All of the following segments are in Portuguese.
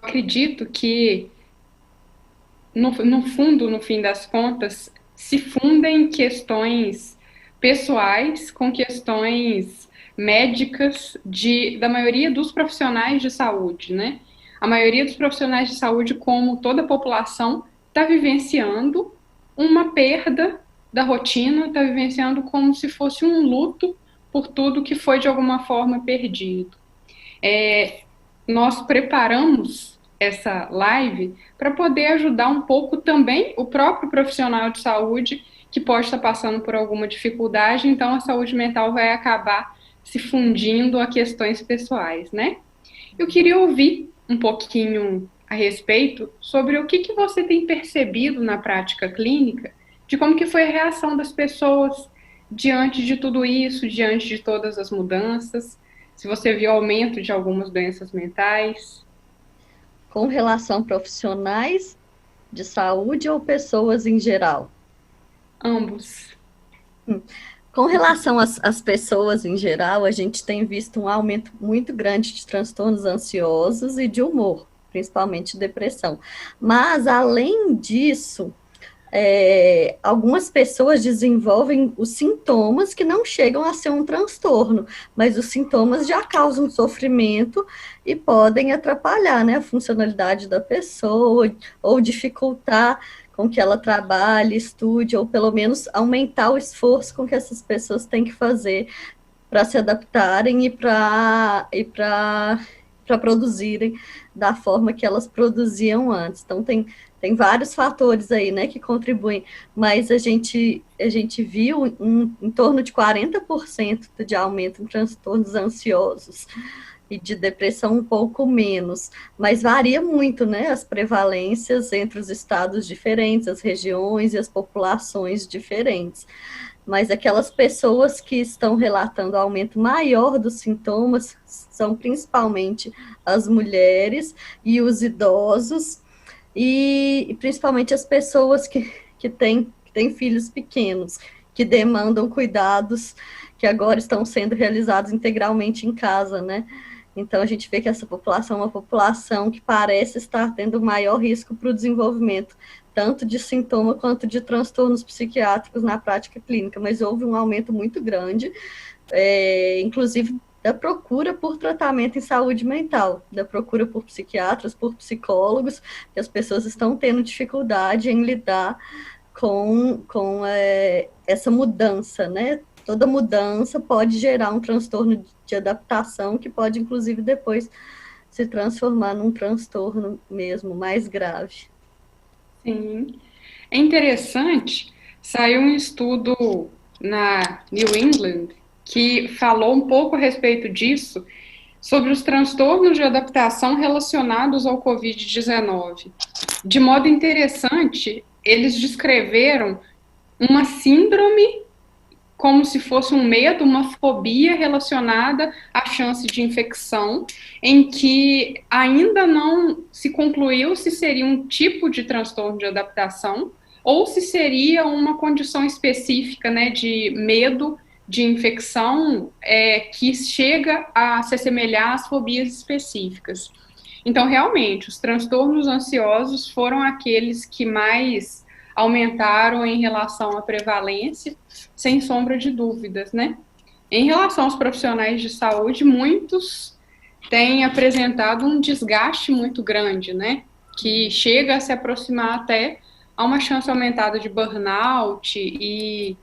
acredito que, no fundo, no fim das contas, se fundem questões pessoais com questões médicas da maioria dos profissionais de saúde, né? A maioria dos profissionais de saúde, como toda a população, está vivenciando uma perda da rotina, está vivenciando como se fosse um luto por tudo que foi de alguma forma perdido. Nós preparamos essa live para poder ajudar um pouco também o próprio profissional de saúde que pode estar passando por alguma dificuldade, então a saúde mental vai acabar se fundindo a questões pessoais, né? Eu queria ouvir um pouquinho a respeito sobre o que você tem percebido na prática clínica, de como que foi a reação das pessoas diante de tudo isso, diante de todas as mudanças, se você viu aumento de algumas doenças mentais. Com relação a profissionais de saúde ou pessoas em geral? Ambos. Com relação às pessoas em geral, a gente tem visto um aumento muito grande de transtornos ansiosos e de humor, principalmente depressão. Mas, além disso, algumas pessoas desenvolvem os sintomas que não chegam a ser um transtorno, mas os sintomas já causam sofrimento e podem atrapalhar, né, a funcionalidade da pessoa ou dificultar com que ela trabalhe, estude, ou pelo menos aumentar o esforço com que essas pessoas têm que fazer para se adaptarem e para produzirem da forma que elas produziam antes. Então, tem vários fatores aí, né, que contribuem, mas a gente viu em torno de 40% de aumento em transtornos ansiosos e de depressão um pouco menos, mas varia muito, né, as prevalências entre os estados diferentes, as regiões e as populações diferentes. Mas aquelas pessoas que estão relatando aumento maior dos sintomas são principalmente as mulheres e os idosos, e principalmente as pessoas que têm filhos pequenos, que demandam cuidados que agora estão sendo realizados integralmente em casa, né? Então a gente vê que essa população é uma população que parece estar tendo maior risco para o desenvolvimento, tanto de sintoma quanto de transtornos psiquiátricos na prática clínica, mas houve um aumento muito grande, inclusive da procura por tratamento em saúde mental, da procura por psiquiatras, por psicólogos, que as pessoas estão tendo dificuldade em lidar com essa mudança, né? Toda mudança pode gerar um transtorno de adaptação que pode, inclusive, depois se transformar num transtorno mesmo mais grave. Sim. É interessante, saiu um estudo na New England que falou um pouco a respeito disso, sobre os transtornos de adaptação relacionados ao Covid-19. De modo interessante, eles descreveram uma síndrome como se fosse um medo, uma fobia relacionada à chance de infecção, em que ainda não se concluiu se seria um tipo de transtorno de adaptação ou se seria uma condição específica, né, de medo de infecção que chega a se assemelhar às fobias específicas. Então, realmente, os transtornos ansiosos foram aqueles que mais aumentaram em relação à prevalência, sem sombra de dúvidas, né? Em relação aos profissionais de saúde, muitos têm apresentado um desgaste muito grande, né? Que chega a se aproximar até a uma chance aumentada de burnout e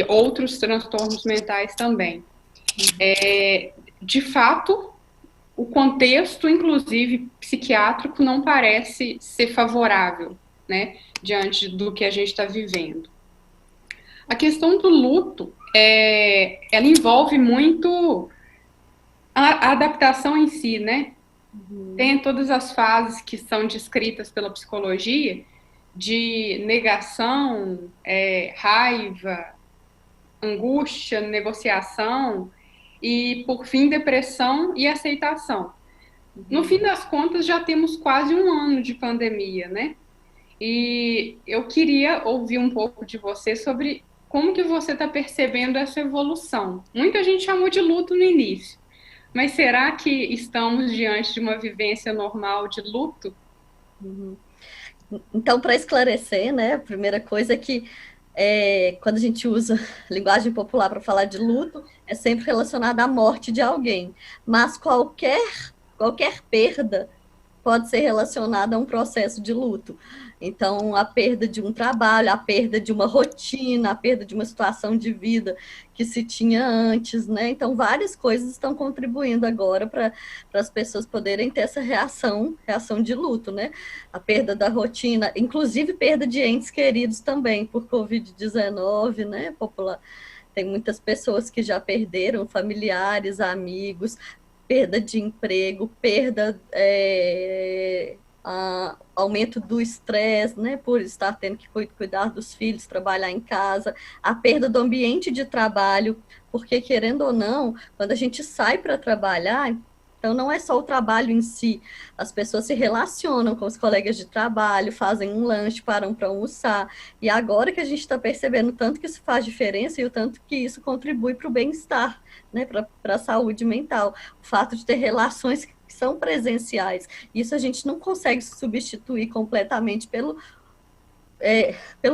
outros transtornos mentais também. De fato, o contexto, inclusive psiquiátrico, não parece ser favorável, né, diante do que a gente está vivendo. A questão do luto, ela envolve muito a adaptação em si, né? Tem todas as fases que são descritas pela psicologia, de negação, raiva, angústia, negociação e, por fim, depressão e aceitação. No fim das contas, já temos quase um ano de pandemia, né? E eu queria ouvir um pouco de você sobre como que você está percebendo essa evolução. Muita gente chamou de luto no início, Mas será que estamos diante de uma vivência normal de luto? Uhum. Então, para esclarecer, né, a primeira coisa é que quando a gente usa linguagem popular para falar de luto, é sempre relacionado à morte de alguém. Mas qualquer perda pode ser relacionada a um processo de luto. Então, a perda de um trabalho, a perda de uma rotina, a perda de uma situação de vida que se tinha antes, né? Então, várias coisas estão contribuindo agora para as pessoas poderem ter essa reação de luto, né? A perda da rotina, inclusive perda de entes queridos também por Covid-19, né? Popular. Tem muitas pessoas que já perderam familiares, amigos, perda de emprego, aumento do estresse, né, por estar tendo que cuidar dos filhos, trabalhar em casa, a perda do ambiente de trabalho, porque querendo ou não, quando a gente sai para trabalhar, então não é só o trabalho em si, as pessoas se relacionam com os colegas de trabalho, fazem um lanche, param para almoçar, e agora que a gente está percebendo o tanto que isso faz diferença e o tanto que isso contribui para o bem-estar, né, para a saúde mental, o fato de ter relações que são presenciais, isso a gente não consegue substituir completamente pelo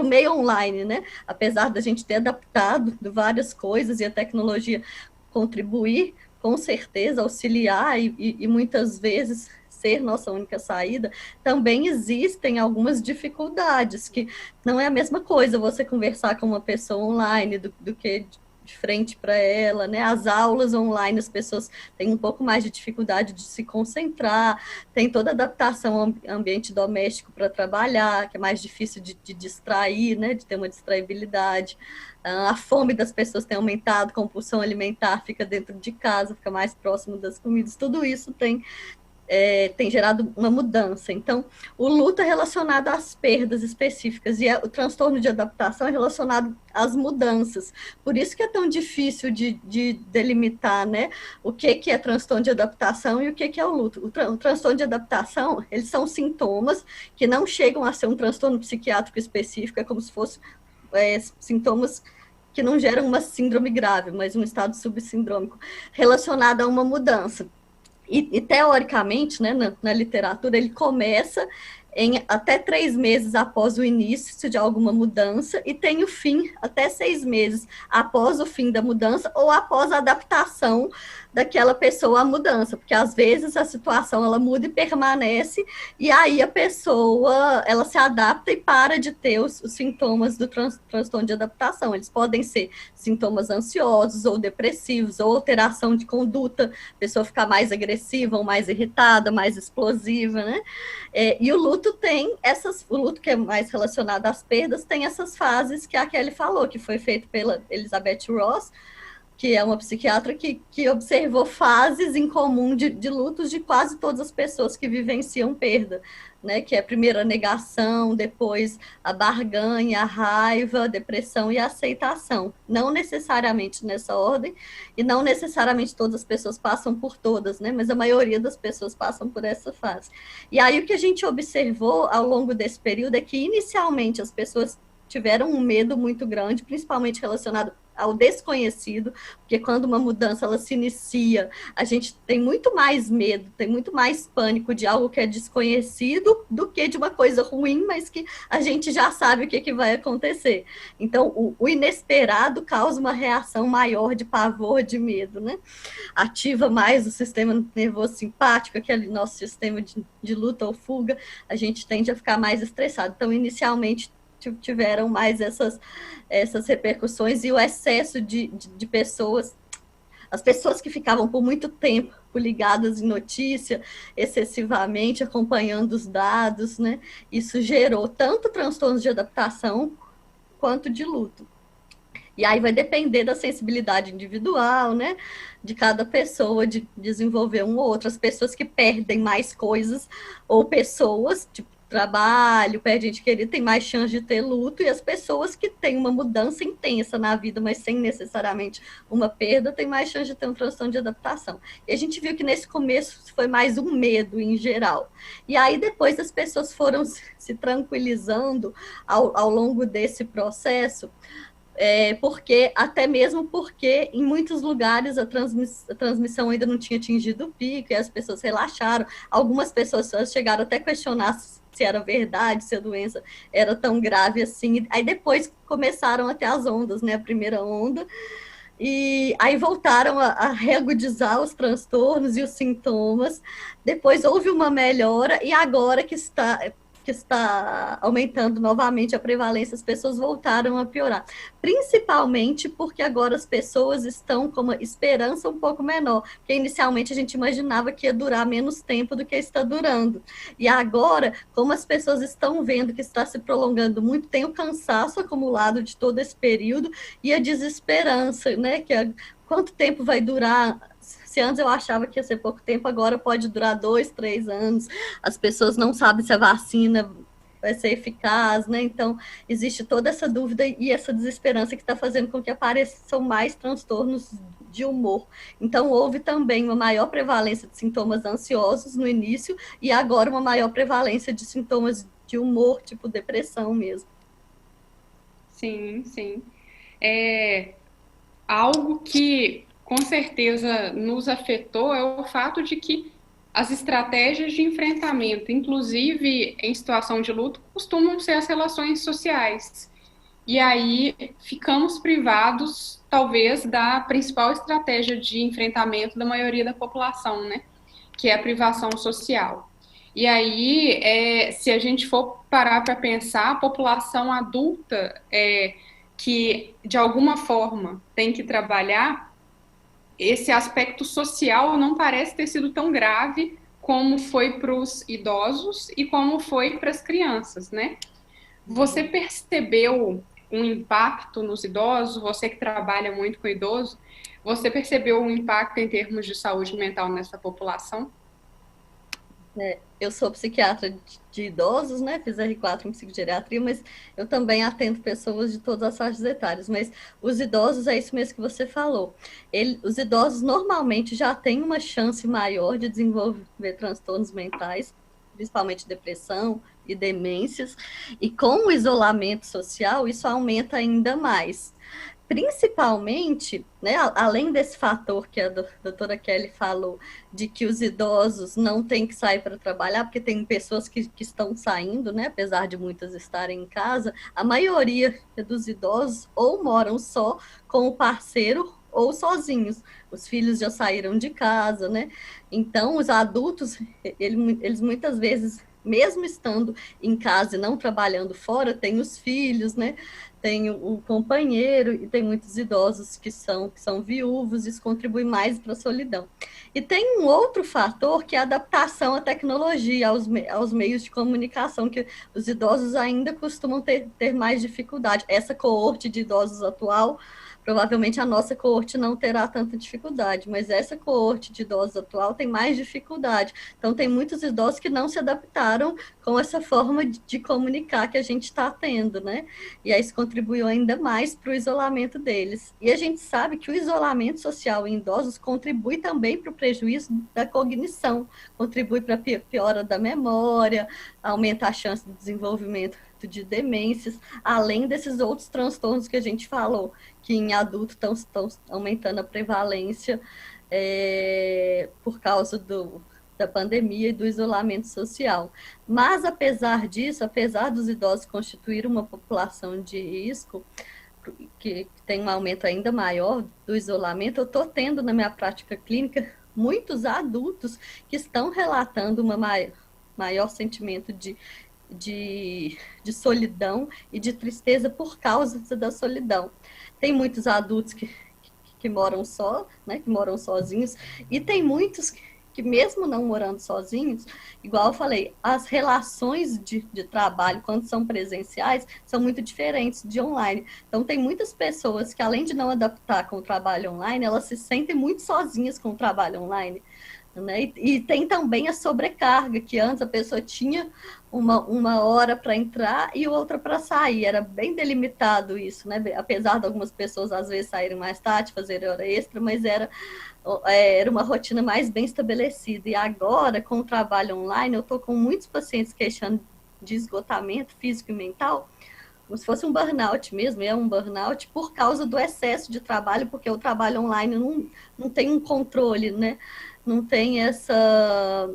meio online, né? Apesar da gente ter adaptado várias coisas e a tecnologia contribuir, com certeza, auxiliar e muitas vezes ser nossa única saída, também existem algumas dificuldades, que não é a mesma coisa você conversar com uma pessoa online do que de frente para ela, né? As aulas online, as pessoas têm um pouco mais de dificuldade de se concentrar, tem toda a adaptação ao ambiente doméstico para trabalhar, que é mais difícil de distrair, né? De ter uma distraibilidade. A fome das pessoas tem aumentado, a compulsão alimentar fica dentro de casa, fica mais próximo das comidas, tudo isso tem gerado uma mudança. Então, o luto é relacionado às perdas específicas e o transtorno de adaptação é relacionado às mudanças. Por isso que é tão difícil de delimitar, né, o que é transtorno de adaptação e o que é o luto. O transtorno de adaptação, eles são sintomas que não chegam a ser um transtorno psiquiátrico específico, é como se fosse sintomas que não geram uma síndrome grave, mas um estado subsindrômico relacionado a uma mudança. Teoricamente, né, na literatura, ele começa em até 3 meses após o início de alguma mudança e tem o fim até 6 meses após o fim da mudança ou após a adaptação daquela pessoa à mudança, porque às vezes a situação ela muda e permanece e aí a pessoa ela se adapta e para de ter os sintomas do transtorno de adaptação. Eles podem ser sintomas ansiosos ou depressivos ou alteração de conduta, a pessoa ficar mais agressiva ou mais irritada, mais explosiva, né? E o luto o luto que é mais relacionado às perdas, tem essas fases que a Kelly falou, que foi feito pela Elizabeth Ross, que é uma psiquiatra que observou fases em comum de lutos de quase todas as pessoas que vivenciam perda, né? Que é primeiro a negação, depois a barganha, a raiva, a depressão e a aceitação. Não necessariamente nessa ordem, e não necessariamente todas as pessoas passam por todas, né? Mas a maioria das pessoas passam por essa fase. E aí o que a gente observou ao longo desse período é que inicialmente as pessoas tiveram um medo muito grande, principalmente relacionado ao desconhecido, porque quando uma mudança ela se inicia, a gente tem muito mais medo, tem muito mais pânico de algo que é desconhecido do que de uma coisa ruim, mas que a gente já sabe o que vai acontecer. Então, o inesperado causa uma reação maior de pavor, de medo, né? Ativa mais o sistema nervoso simpático, aquele nosso sistema de luta ou fuga, a gente tende a ficar mais estressado. Então, inicialmente, tiveram mais essas repercussões e o excesso de pessoas, as pessoas que ficavam por muito tempo ligadas em notícia, excessivamente acompanhando os dados, né? Isso gerou tanto transtornos de adaptação quanto de luto. E aí vai depender da sensibilidade individual, né? De cada pessoa, de desenvolver um ou outro. As pessoas que perdem mais coisas, ou pessoas, tipo, trabalho, perde gente querida, tem mais chance de ter luto, e as pessoas que têm uma mudança intensa na vida, mas sem necessariamente uma perda, tem mais chance de ter um transtorno de adaptação. E a gente viu que nesse começo foi mais um medo em geral. E aí depois as pessoas foram se tranquilizando ao longo desse processo, porque até mesmo porque em muitos lugares a transmissão ainda não tinha atingido o pico e as pessoas relaxaram. Algumas pessoas chegaram até a questionar se era verdade, se a doença era tão grave assim. Aí depois começaram até as ondas, né? A primeira onda. E aí voltaram a reagudizar os transtornos e os sintomas. Depois houve uma melhora e agora que está aumentando novamente a prevalência, as pessoas voltaram a piorar. Principalmente porque agora as pessoas estão com uma esperança um pouco menor, porque inicialmente a gente imaginava que ia durar menos tempo do que está durando. E agora, como as pessoas estão vendo que está se prolongando muito, tem o cansaço acumulado de todo esse período e a desesperança, né? Quanto tempo vai durar? Se antes eu achava que ia ser pouco tempo, agora pode durar 2, 3 anos. As pessoas não sabem se a vacina vai ser eficaz, né? Então, existe toda essa dúvida e essa desesperança que está fazendo com que apareçam mais transtornos de humor. Então, houve também uma maior prevalência de sintomas ansiosos no início e agora uma maior prevalência de sintomas de humor, tipo depressão mesmo. Sim, sim. É, algo que com certeza nos afetou é o fato de que as estratégias de enfrentamento, inclusive em situação de luto, costumam ser as relações sociais. E aí ficamos privados, talvez, da principal estratégia de enfrentamento da maioria da população, né? Que é a privação social. E aí, se a gente for parar para pensar, a população adulta que, de alguma forma, tem que trabalhar, esse aspecto social não parece ter sido tão grave como foi para os idosos e como foi para as crianças, né? Você percebeu um impacto nos idosos? Você que trabalha muito com idoso, você percebeu um impacto em termos de saúde mental nessa população? Eu sou psiquiatra de idosos, né? Fiz R4 em psicogeriatria, mas eu também atendo pessoas de todas as faixas etárias. Mas os idosos, é isso mesmo que você falou. Os idosos normalmente já têm uma chance maior de desenvolver transtornos mentais, principalmente depressão e demências. E com o isolamento social, isso aumenta ainda mais. Principalmente, né, além desse fator que a doutora Kelly falou, de que os idosos não têm que sair para trabalhar, porque tem pessoas que estão saindo, né, apesar de muitas estarem em casa, a maioria dos idosos ou moram só com o parceiro ou sozinhos. Os filhos já saíram de casa, né? Então, os adultos, eles muitas vezes, mesmo estando em casa e não trabalhando fora, têm os filhos, né? Tem o companheiro e tem muitos idosos que são viúvos, isso contribui mais para a solidão. E tem um outro fator que é a adaptação à tecnologia, aos meios de comunicação, que os idosos ainda costumam ter mais dificuldade. Essa coorte de idosos atual, provavelmente a nossa coorte não terá tanta dificuldade, mas essa coorte de idosos atual tem mais dificuldade. Então, tem muitos idosos que não se adaptaram com essa forma de comunicar que a gente está tendo, né? E aí isso contribuiu ainda mais para o isolamento deles. E a gente sabe que o isolamento social em idosos contribui também para o prejuízo da cognição, contribui para a piora da memória, aumenta a chance de desenvolvimento de demências, além desses outros transtornos que a gente falou, que em adultos estão aumentando a prevalência por causa da pandemia e do isolamento social. Mas, apesar disso, apesar dos idosos constituir uma população de risco, que tem um aumento ainda maior do isolamento, eu estou tendo na minha prática clínica muitos adultos que estão relatando uma maior sentimento de solidão e de tristeza por causa da solidão. Tem muitos adultos que moram só, né, que moram sozinhos, e tem muitos que mesmo não morando sozinhos, igual eu falei, as relações de trabalho, quando são presenciais, são muito diferentes de online. Então, tem muitas pessoas que, além de não adaptar com o trabalho online, elas se sentem muito sozinhas com o trabalho online. Né? E tem também a sobrecarga, que antes a pessoa tinha uma hora para entrar e outra para sair, era bem delimitado isso, né? Apesar de algumas pessoas às vezes saírem mais tarde, fazerem hora extra, mas era uma rotina mais bem estabelecida. E agora, com o trabalho online, eu estou com muitos pacientes queixando de esgotamento físico e mental, como se fosse um burnout mesmo, é um burnout por causa do excesso de trabalho, porque o trabalho online não tem um controle, né? Não tem essa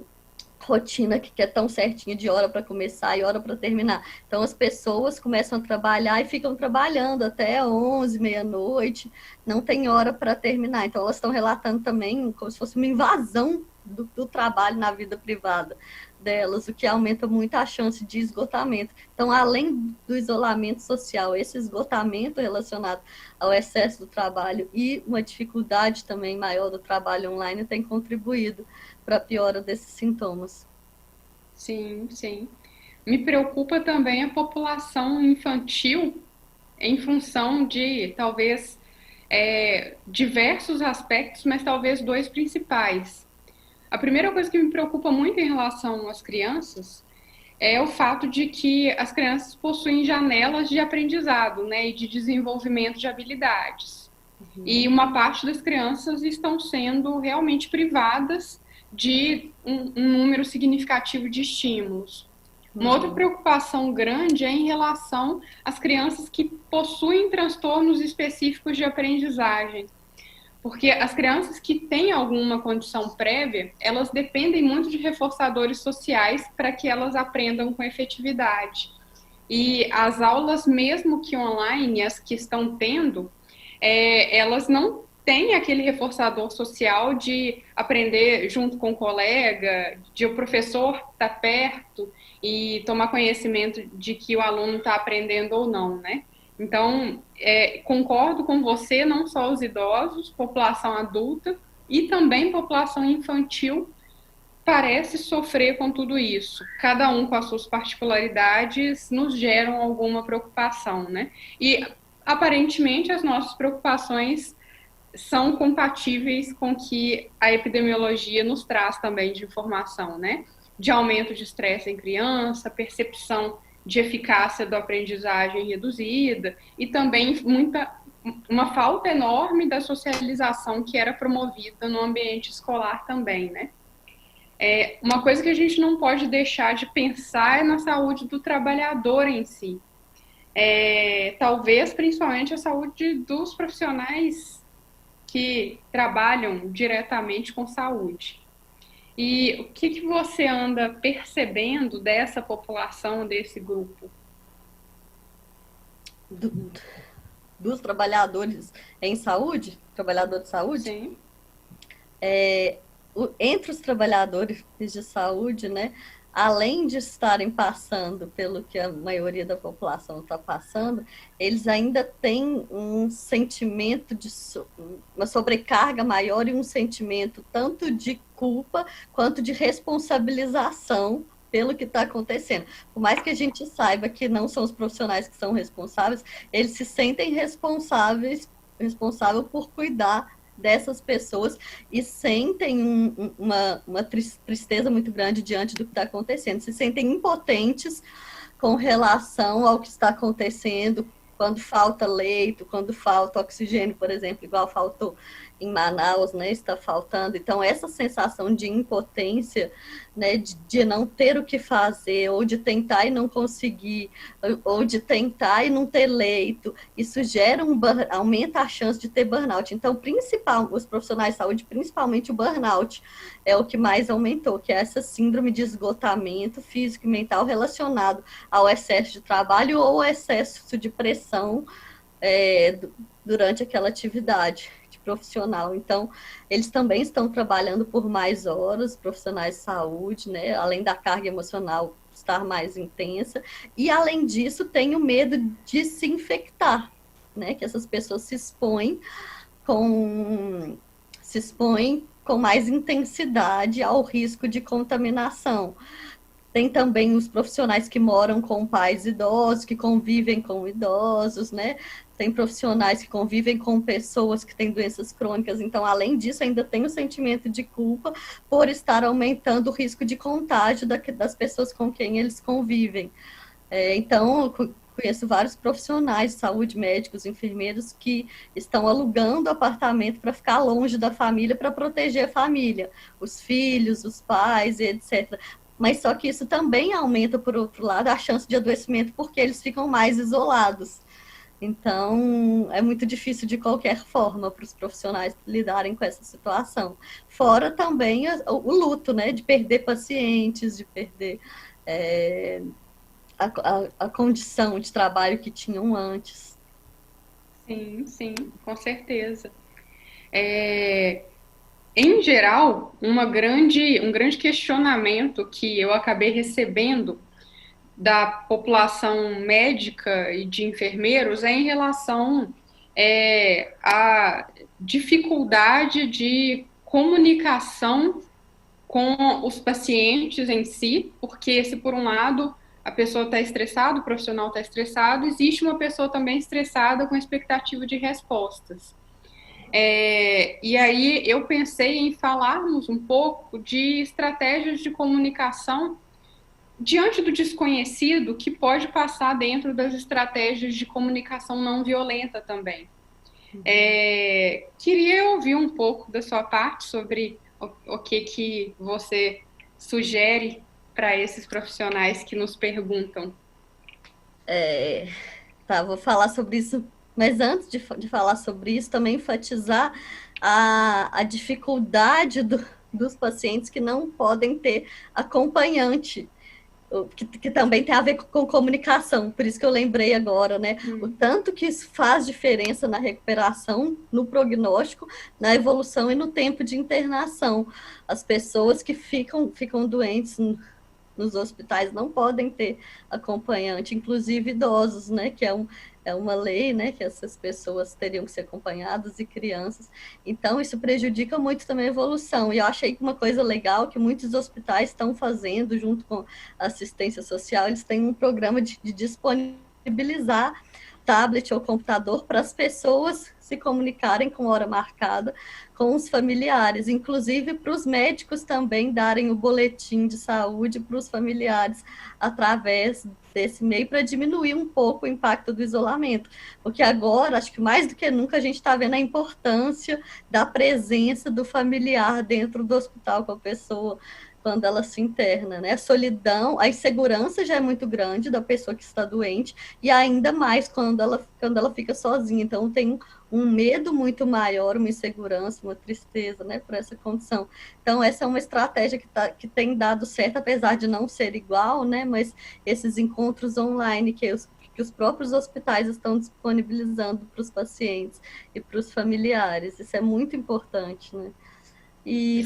rotina que é tão certinha de hora para começar e hora para terminar. Então as pessoas começam a trabalhar e ficam trabalhando até 11, meia-noite, não tem hora para terminar. Então elas estão relatando também como se fosse uma invasão do trabalho na vida privada delas, o que aumenta muito a chance de esgotamento. Então, além do isolamento social, esse esgotamento relacionado ao excesso do trabalho e uma dificuldade também maior do trabalho online tem contribuído para a piora desses sintomas. Sim, sim. Me preocupa também a população infantil em função de talvez diversos aspectos, mas talvez dois principais. A primeira coisa que me preocupa muito em relação às crianças é o fato de que as crianças possuem janelas de aprendizado, né, e de desenvolvimento de habilidades. E uma parte das crianças estão sendo realmente privadas de um número significativo de estímulos. Uma outra preocupação grande é em relação às crianças que possuem transtornos específicos de aprendizagem. Porque as crianças que têm alguma condição prévia, elas dependem muito de reforçadores sociais para que elas aprendam com efetividade. E as aulas, mesmo que online, as que estão tendo, elas não têm aquele reforçador social de aprender junto com o colega, de o professor estar perto e tomar conhecimento de que o aluno está aprendendo ou não, né? Então, concordo com você, não só os idosos, população adulta e também população infantil parece sofrer com tudo isso. Cada um com as suas particularidades nos geram alguma preocupação, né? E aparentemente as nossas preocupações são compatíveis com o que a epidemiologia nos traz também de informação, né? De aumento de estresse em criança, percepção de eficácia da aprendizagem reduzida e também uma falta enorme da socialização que era promovida no ambiente escolar também, né? Uma coisa que a gente não pode deixar de pensar é na saúde do trabalhador em si. Talvez, principalmente, a saúde dos profissionais que trabalham diretamente com saúde. E o que você anda percebendo dessa população, desse grupo? Dos trabalhadores em saúde, trabalhador de saúde? Sim. Entre os trabalhadores de saúde, né, além de estarem passando pelo que a maioria da população está passando, eles ainda têm um sentimento de uma sobrecarga maior e um sentimento tanto de culpa quanto de responsabilização pelo que está acontecendo. Por mais que a gente saiba que não são os profissionais que são responsáveis, eles se sentem responsáveis por cuidar dessas pessoas e sentem uma tristeza muito grande diante do que está acontecendo, se sentem impotentes com relação ao que está acontecendo, quando falta leito, quando falta oxigênio, por exemplo, igual faltou em Manaus, né, está faltando. Então, essa sensação de impotência, né, de não ter o que fazer, ou de tentar e não conseguir, ou de tentar e não ter leito, isso gera aumenta a chance de ter burnout. Então, os profissionais de saúde, principalmente o burnout, é o que mais aumentou, que é essa síndrome de esgotamento físico e mental relacionado ao excesso de trabalho ou excesso de pressão durante aquela atividade profissional. Então, eles também estão trabalhando por mais horas, profissionais de saúde, né? Além da carga emocional estar mais intensa. E, além disso, tem o medo de se infectar, né? Que essas pessoas se expõem com mais intensidade ao risco de contaminação. Tem também os profissionais que moram com pais idosos, que convivem com idosos, né? Tem profissionais que convivem com pessoas que têm doenças crônicas. Então, além disso, ainda tem o sentimento de culpa por estar aumentando o risco de contágio das pessoas com quem eles convivem. Então, eu conheço vários profissionais de saúde, médicos, enfermeiros, que estão alugando apartamento para ficar longe da família, para proteger a família, os filhos, os pais, etc., mas só que isso também aumenta, por outro lado, a chance de adoecimento, porque eles ficam mais isolados. Então, é muito difícil de qualquer forma para os profissionais lidarem com essa situação. Fora também o luto, né, de perder pacientes, de perder a condição de trabalho que tinham antes. Sim, sim, com certeza. Em geral, um grande questionamento que eu acabei recebendo da população médica e de enfermeiros é em relação à dificuldade de comunicação com os pacientes em si, porque se por um lado a pessoa está estressada, o profissional está estressado, existe uma pessoa também estressada com expectativa de respostas. E aí eu pensei em falarmos um pouco de estratégias de comunicação diante do desconhecido, que pode passar dentro das estratégias de comunicação não violenta também. Queria ouvir um pouco da sua parte sobre o que você sugere para esses profissionais que nos perguntam. Tá, vou falar sobre isso, mas antes de falar sobre isso, também enfatizar a dificuldade dos pacientes que não podem ter acompanhante, que também tem a ver com comunicação, por isso que eu lembrei agora, né? O tanto que isso faz diferença na recuperação, no prognóstico, na evolução e no tempo de internação. As pessoas que ficam doentes nos hospitais não podem ter acompanhante, inclusive idosos, né, que é uma lei, né, que essas pessoas teriam que ser acompanhadas, e crianças. Então, isso prejudica muito também a evolução. E eu achei que uma coisa legal que muitos hospitais estão fazendo, junto com a assistência social, eles têm um programa de disponibilizar tablet ou computador para as pessoas se comunicarem com hora marcada com os familiares, inclusive para os médicos também darem o boletim de saúde para os familiares através desse meio, para diminuir um pouco o impacto do isolamento, porque agora, acho que mais do que nunca, a gente está vendo a importância da presença do familiar dentro do hospital com a pessoa, quando ela se interna, né? A solidão, a insegurança já é muito grande da pessoa que está doente, e ainda mais quando ela fica sozinha. Então, tem um medo muito maior, uma insegurança, uma tristeza, né, por essa condição. Então, essa é uma estratégia que tem dado certo, apesar de não ser igual, né, mas esses encontros online que os próprios hospitais estão disponibilizando para os pacientes e para os familiares, isso é muito importante, né. E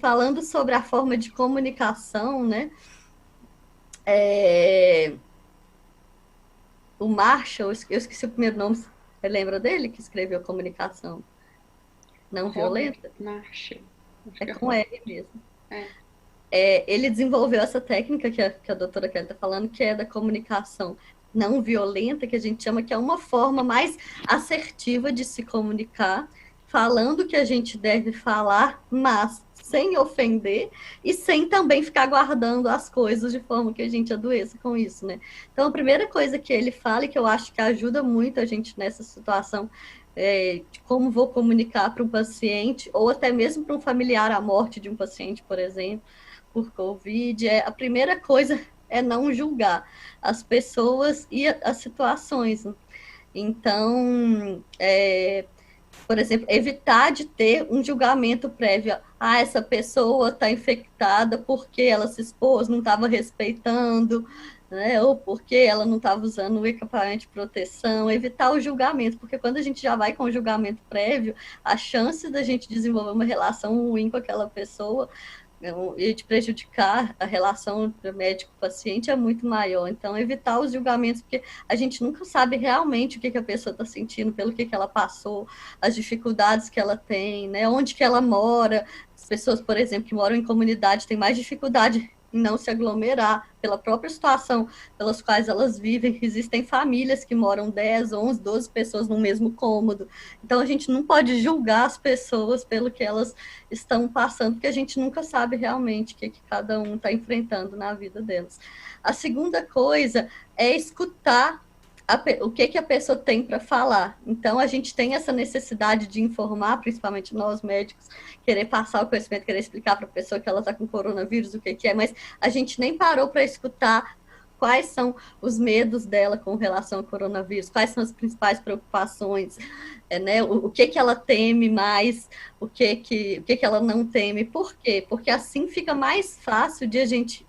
falando sobre a forma de comunicação, né, o Marshall, eu esqueci o primeiro nome, você lembra dele, que escreveu Comunicação Não Violenta? Marshall. É com R mesmo. Ele desenvolveu essa técnica que a doutora Kelly está falando, que é da comunicação não violenta, que a gente chama, que é uma forma mais assertiva de se comunicar, falando o que a gente deve falar, mas sem ofender e sem também ficar guardando as coisas de forma que a gente adoeça com isso, né? Então, a primeira coisa que ele fala, e que eu acho que ajuda muito a gente nessa situação, de como vou comunicar para um paciente, ou até mesmo para um familiar, a morte de um paciente, por exemplo, por Covid, a primeira coisa é não julgar as pessoas e as situações. Então, por exemplo, evitar de ter um julgamento prévio. Ah, essa pessoa está infectada porque ela se expôs, não estava respeitando, né? Ou porque ela não estava usando o equipamento de proteção. Evitar o julgamento, porque quando a gente já vai com o julgamento prévio, a chance da gente desenvolver uma relação ruim com aquela pessoa e de prejudicar a relação médico-paciente é muito maior. Então, evitar os julgamentos, porque a gente nunca sabe realmente o que a pessoa está sentindo, pelo que ela passou, as dificuldades que ela tem, né? Onde que ela mora. As pessoas, por exemplo, que moram em comunidade têm mais dificuldade em não se aglomerar, pela própria situação pelas quais elas vivem. Existem famílias que moram 10, 11, 12 pessoas no mesmo cômodo. Então, a gente não pode julgar as pessoas pelo que elas estão passando, porque a gente nunca sabe realmente o que cada um está enfrentando na vida delas. A segunda coisa é escutar o que a pessoa tem para falar. Então, a gente tem essa necessidade de informar, principalmente nós médicos, querer passar o conhecimento, querer explicar para a pessoa que ela está com coronavírus, o que é, mas a gente nem parou para escutar quais são os medos dela com relação ao coronavírus, quais são as principais preocupações, né? O que ela teme mais, o que ela não teme. Por quê? Porque assim fica mais fácil de a gente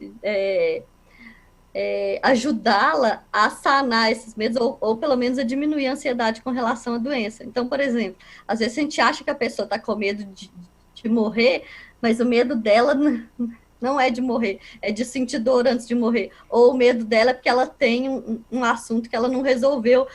ajudá-la a sanar esses medos, ou pelo menos a diminuir a ansiedade com relação à doença. Então, por exemplo, às vezes a gente acha que a pessoa está com medo de morrer, mas o medo dela não é de morrer, é de sentir dor antes de morrer. Ou o medo dela é porque ela tem um assunto que ela não resolveu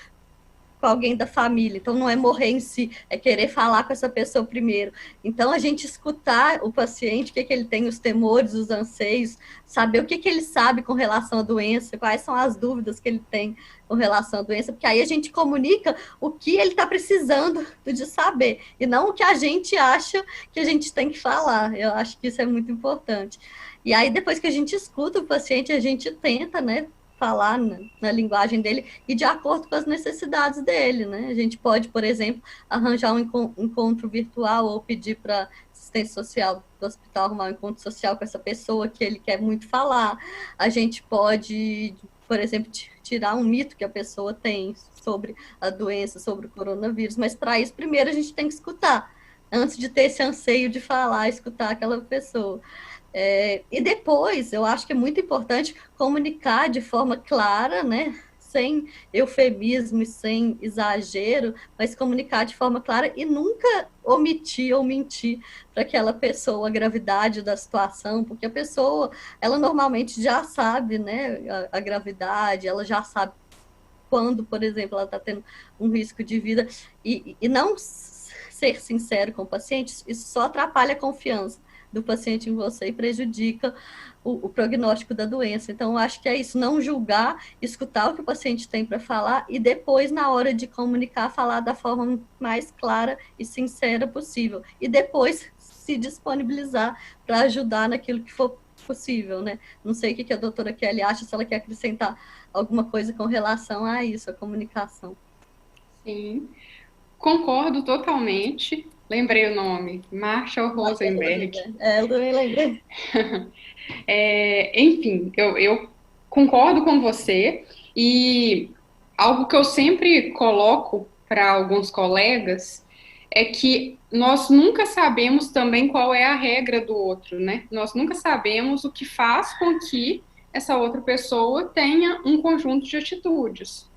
com alguém da família. Então, não é morrer em si, é querer falar com essa pessoa primeiro. Então, a gente escutar o paciente, o que ele tem, os temores, os anseios, saber o que ele sabe com relação à doença, quais são as dúvidas que ele tem com relação à doença, porque aí a gente comunica o que ele está precisando de saber, e não o que a gente acha que a gente tem que falar. Eu acho que isso é muito importante. E aí, depois que a gente escuta o paciente, a gente tenta, né, falar na linguagem dele e de acordo com as necessidades dele, né? A gente pode, por exemplo, arranjar um encontro virtual ou pedir para assistência social do hospital arrumar um encontro social com essa pessoa que ele quer muito falar. A gente pode, por exemplo, tirar um mito que a pessoa tem sobre a doença, sobre o coronavírus, mas para isso, primeiro, a gente tem que escutar, antes de ter esse anseio de falar, escutar aquela pessoa. E depois, eu acho que é muito importante comunicar de forma clara, né? Sem eufemismo e sem exagero, mas comunicar de forma clara e nunca omitir ou mentir para aquela pessoa a gravidade da situação, porque a pessoa, ela normalmente já sabe, né, a gravidade, ela já sabe quando, por exemplo, ela está tendo um risco de vida, e não ser sincero com o paciente, isso só atrapalha a confiança do paciente em você e prejudica o prognóstico da doença. Então, eu acho que é isso, não julgar, escutar o que o paciente tem para falar e depois, na hora de comunicar, falar da forma mais clara e sincera possível. E depois se disponibilizar para ajudar naquilo que for possível, né? Não sei o que a doutora Kelly acha, se ela quer acrescentar alguma coisa com relação a isso, a comunicação. Sim, concordo totalmente. Lembrei o nome, Marshall Rosenberg. Eu também lembrei. Enfim, eu concordo com você e algo que eu sempre coloco para alguns colegas é que nós nunca sabemos também qual é a regra do outro, né? Nós nunca sabemos o que faz com que essa outra pessoa tenha um conjunto de atitudes.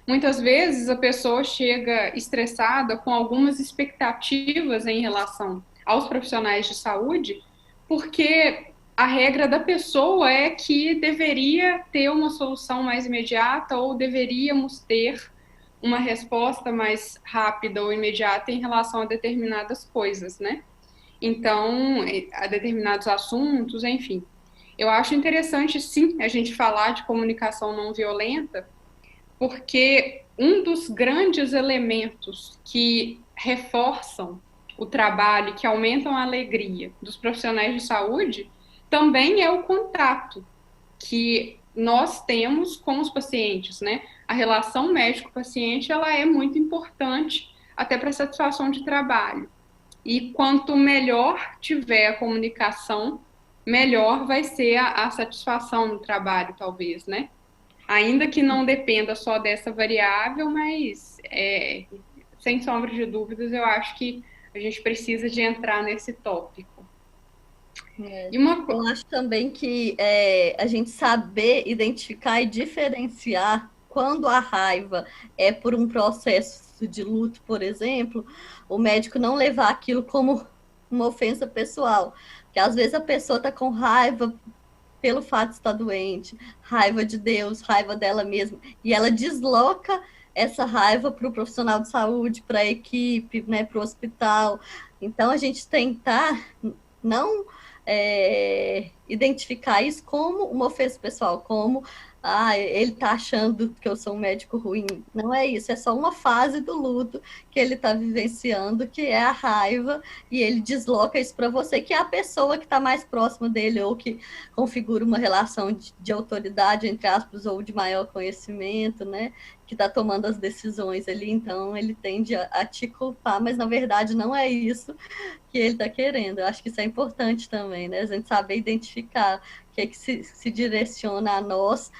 Muitas vezes a pessoa chega estressada com algumas expectativas em relação aos profissionais de saúde, porque a regra da pessoa é que deveria ter uma solução mais imediata ou deveríamos ter uma resposta mais rápida ou imediata em relação a determinadas coisas, né? Então, a determinados assuntos, enfim. Eu acho interessante, sim, a gente falar de comunicação não violenta, porque um dos grandes elementos que reforçam o trabalho, que aumentam a alegria dos profissionais de saúde, também é o contato que nós temos com os pacientes, né? A relação médico-paciente, ela é muito importante até para a satisfação de trabalho. E quanto melhor tiver a comunicação, melhor vai ser a satisfação no trabalho, talvez, né? Ainda que não dependa só dessa variável, mas sem sombra de dúvidas, eu acho que a gente precisa de entrar nesse tópico. Eu acho também que a gente saber identificar e diferenciar quando a raiva é por um processo de luto, por exemplo, o médico não levar aquilo como uma ofensa pessoal, porque às vezes a pessoa está com raiva pelo fato de estar doente, raiva de Deus, raiva dela mesma, e ela desloca essa raiva para o profissional de saúde, para a equipe, né, para o hospital. Então, a gente tentar não identificar isso como uma ofensa pessoal, como ah, ele tá achando que eu sou um médico ruim. Não é isso, é só uma fase do luto que ele tá vivenciando, que é a raiva, e ele desloca isso para você, que é a pessoa que está mais próxima dele, ou que configura uma relação de autoridade, entre aspas, ou de maior conhecimento, né? Que está tomando as decisões ali, então ele tende a te culpar, mas na verdade não é isso que ele está querendo. Eu acho que isso é importante também, né? A gente saber identificar o que é que se direciona a nós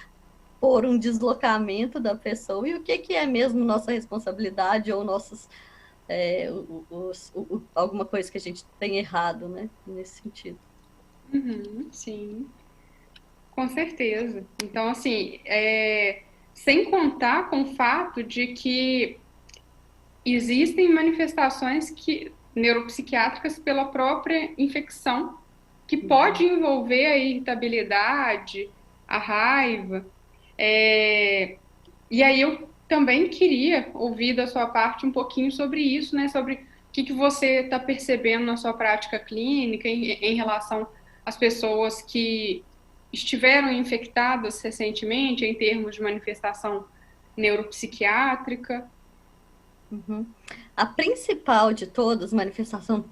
por um deslocamento da pessoa e o que, que é mesmo nossa responsabilidade ou nossas alguma coisa que a gente tem errado, né? Nesse sentido. Uhum, sim, com certeza. Então, assim, sem contar com o fato de que existem manifestações neuropsiquiátricas pela própria infecção, que pode envolver a irritabilidade, a raiva. E aí eu também queria ouvir da sua parte um pouquinho sobre isso, né? Sobre o que você está percebendo na sua prática clínica em relação às pessoas que estiveram infectadas recentemente em termos de manifestação neuropsiquiátrica. Uhum. A principal de todas, manifestação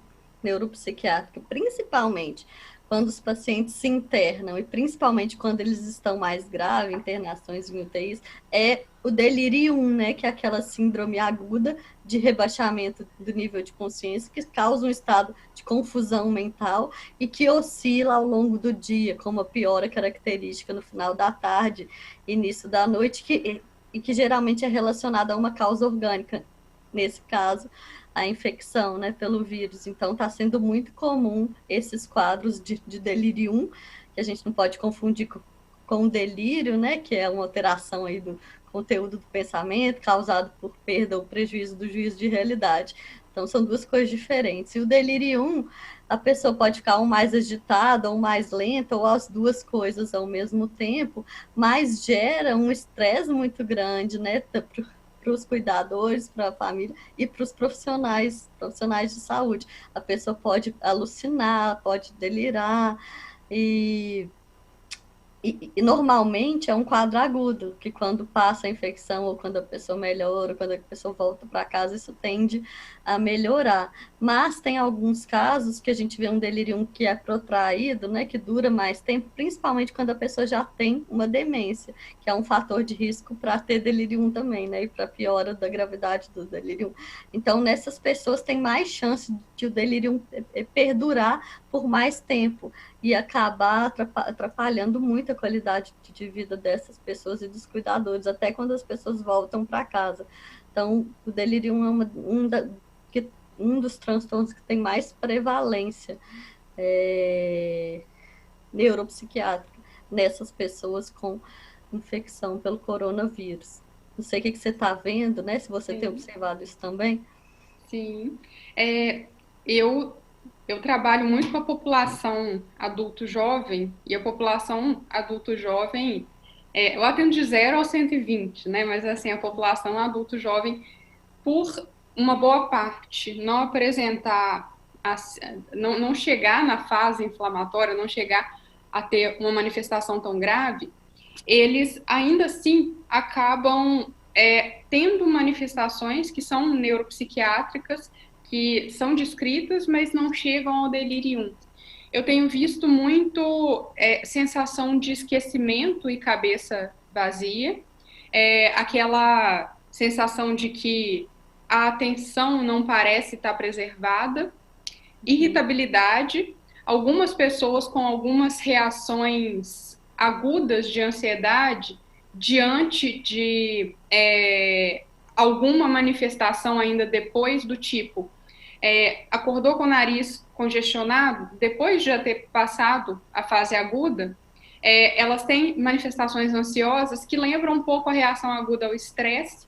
neuropsiquiátrica, principalmente quando os pacientes se internam e principalmente quando eles estão mais graves, internações em UTIs, é o delirium, né, que é aquela síndrome aguda de rebaixamento do nível de consciência que causa um estado de confusão mental e que oscila ao longo do dia, com uma piora característica no final da tarde, início da noite, e que geralmente é relacionada a uma causa orgânica, nesse caso, a infecção, né, pelo vírus. Então, está sendo muito comum esses quadros de delirium, que a gente não pode confundir com delírio, né, que é uma alteração aí do conteúdo do pensamento causado por perda ou prejuízo do juízo de realidade. Então, são duas coisas diferentes. E o delirium, a pessoa pode ficar ou mais agitada ou mais lenta, ou as duas coisas ao mesmo tempo, mas gera um estresse muito grande, né, para os cuidadores, para a família e para os profissionais de saúde. A pessoa pode alucinar, pode delirar, e normalmente é um quadro agudo, que quando passa a infecção, ou quando a pessoa melhora, ou quando a pessoa volta para casa, isso tende a melhorar. Mas tem alguns casos que a gente vê um delírio que é protraído, né, que dura mais tempo, principalmente quando a pessoa já tem uma demência, que é um fator de risco para ter delírio também, né, e para piora da gravidade do delírio. Então, nessas pessoas tem mais chance de o delírio perdurar por mais tempo e acabar atrapalhando muito a qualidade de vida dessas pessoas e dos cuidadores, até quando as pessoas voltam para casa. Então, o delírio é um dos transtornos que tem mais prevalência neuropsiquiátrica nessas pessoas com infecção pelo coronavírus. Não sei o que você está vendo, né? Se você tem observado isso também. Sim. Eu eu trabalho muito com a população adulto jovem, e a população adulto jovem, eu atendo de 0 a 120, né? Mas assim, a população adulto jovem, por uma boa parte, não apresentar, não chegar na fase inflamatória, não chegar a ter uma manifestação tão grave, eles ainda assim acabam tendo manifestações que são neuropsiquiátricas, que são descritas, mas não chegam ao delirium. Eu tenho visto muito sensação de esquecimento e cabeça vazia, aquela sensação de que a atenção não parece estar preservada, irritabilidade, algumas pessoas com algumas reações agudas de ansiedade diante de alguma manifestação ainda depois, do tipo acordou com o nariz congestionado, depois de já ter passado a fase aguda, elas têm manifestações ansiosas que lembram um pouco a reação aguda ao estresse,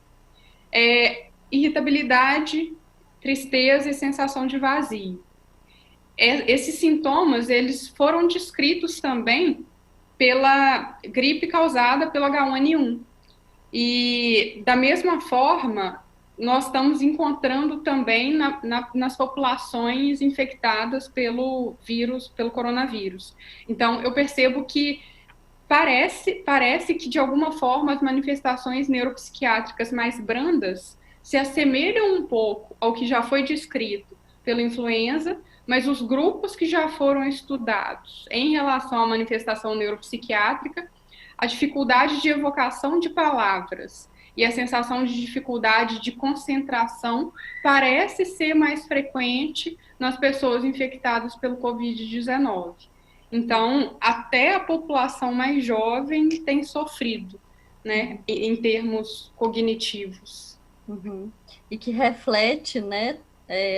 irritabilidade, tristeza e sensação de vazio. Esses sintomas, eles foram descritos também pela gripe causada pelo H1N1. E, da mesma forma, nós estamos encontrando também nas populações infectadas pelo vírus, pelo coronavírus. Então, eu percebo que parece que, de alguma forma, as manifestações neuropsiquiátricas mais brandas se assemelham um pouco ao que já foi descrito pela influenza, mas os grupos que já foram estudados em relação à manifestação neuropsiquiátrica, a dificuldade de evocação de palavras e a sensação de dificuldade de concentração parece ser mais frequente nas pessoas infectadas pelo Covid-19. Então, até a população mais jovem tem sofrido, né, em termos cognitivos. Uhum. E que reflete, né,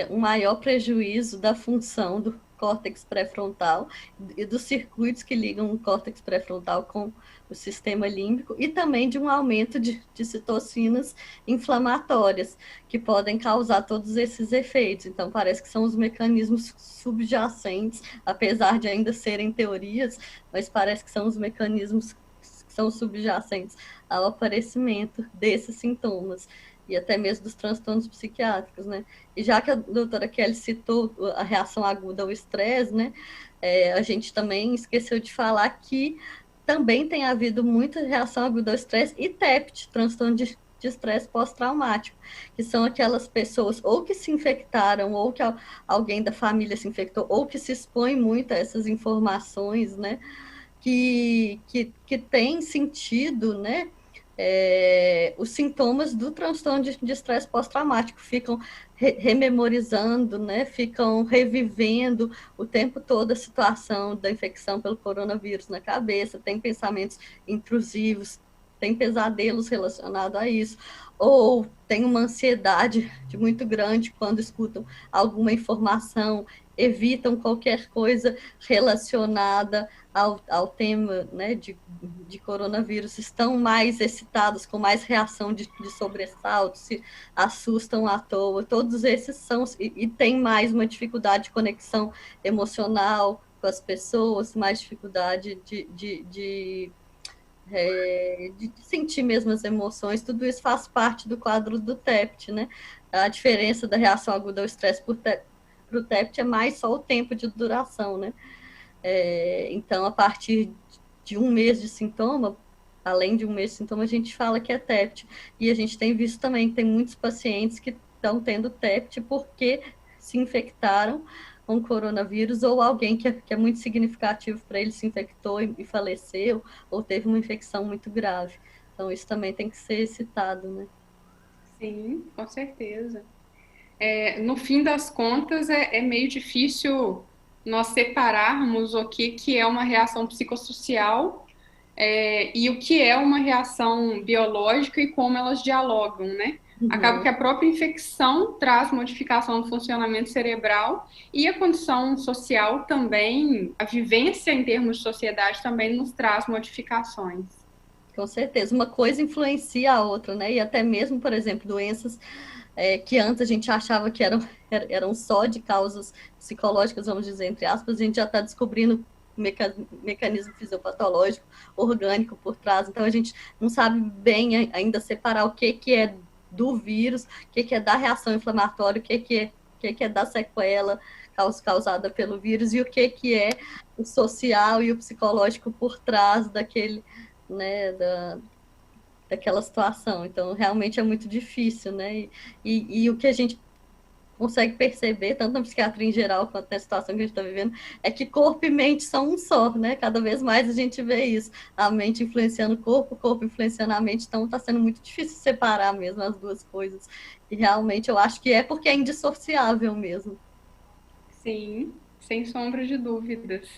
um maior prejuízo da função do córtex pré-frontal e dos circuitos que ligam o córtex pré-frontal com o sistema límbico, e também de um aumento de citocinas inflamatórias, que podem causar todos esses efeitos. Então, parece que são os mecanismos subjacentes, apesar de ainda serem teorias, mas parece que são os mecanismos que são subjacentes ao aparecimento desses sintomas e até mesmo dos transtornos psiquiátricos, né? E já que a doutora Kelly citou a reação aguda ao estresse, né? A gente também esqueceu de falar que também tem havido muita reação aguda ao estresse e TEPT, transtorno de estresse pós-traumático, que são aquelas pessoas ou que se infectaram, ou que alguém da família se infectou, ou que se expõe muito a essas informações, né? Que tem sentido, né? Os sintomas do transtorno de estresse pós-traumático ficam rememorizando, né? Ficam revivendo o tempo todo a situação da infecção pelo coronavírus na cabeça, tem pensamentos intrusivos, tem pesadelos relacionados a isso, ou tem uma ansiedade muito grande quando escutam alguma informação, evitam qualquer coisa relacionada ao tema, né, de coronavírus, estão mais excitados, com mais reação de sobressalto, se assustam à toa, todos esses são, e tem mais uma dificuldade de conexão emocional com as pessoas, mais dificuldade de sentir mesmo as emoções, tudo isso faz parte do quadro do TEPT, né? A diferença da reação aguda ao estresse para o TEPT é mais só o tempo de duração, né? Então, a partir de um mês de sintoma, além de um mês de sintoma, a gente fala que é TEPT. E a gente tem visto também que tem muitos pacientes que estão tendo TEPT porque se infectaram com coronavírus, ou alguém que é muito significativo para ele se infectou e faleceu, ou teve uma infecção muito grave. Então, isso também tem que ser citado, né? Sim, com certeza. No fim das contas, é meio difícil nós separarmos o que é uma reação psicossocial, e o que é uma reação biológica e como elas dialogam, né? Acaba que a própria infecção traz modificação no funcionamento cerebral e a condição social também, a vivência em termos de sociedade também nos traz modificações. Com certeza, uma coisa influencia a outra, né? E até mesmo, por exemplo, doenças que antes a gente achava que eram só de causas psicológicas, vamos dizer, entre aspas, a gente já está descobrindo mecanismo fisiopatológico, orgânico por trás, então a gente não sabe bem ainda separar o que é do vírus, o que é da reação inflamatória, o que é da sequela causada pelo vírus e o que é o social e o psicológico por trás daquele, né, daquela situação. Então, realmente é muito difícil, né? E o que a gente consegue perceber, tanto na psiquiatria em geral quanto na situação que a gente está vivendo, é que corpo e mente são um só, né? Cada vez mais a gente vê isso. A mente influenciando o corpo influenciando a mente, então está sendo muito difícil separar mesmo as duas coisas. E realmente eu acho que é porque é indissociável mesmo. Sim, sem sombra de dúvidas.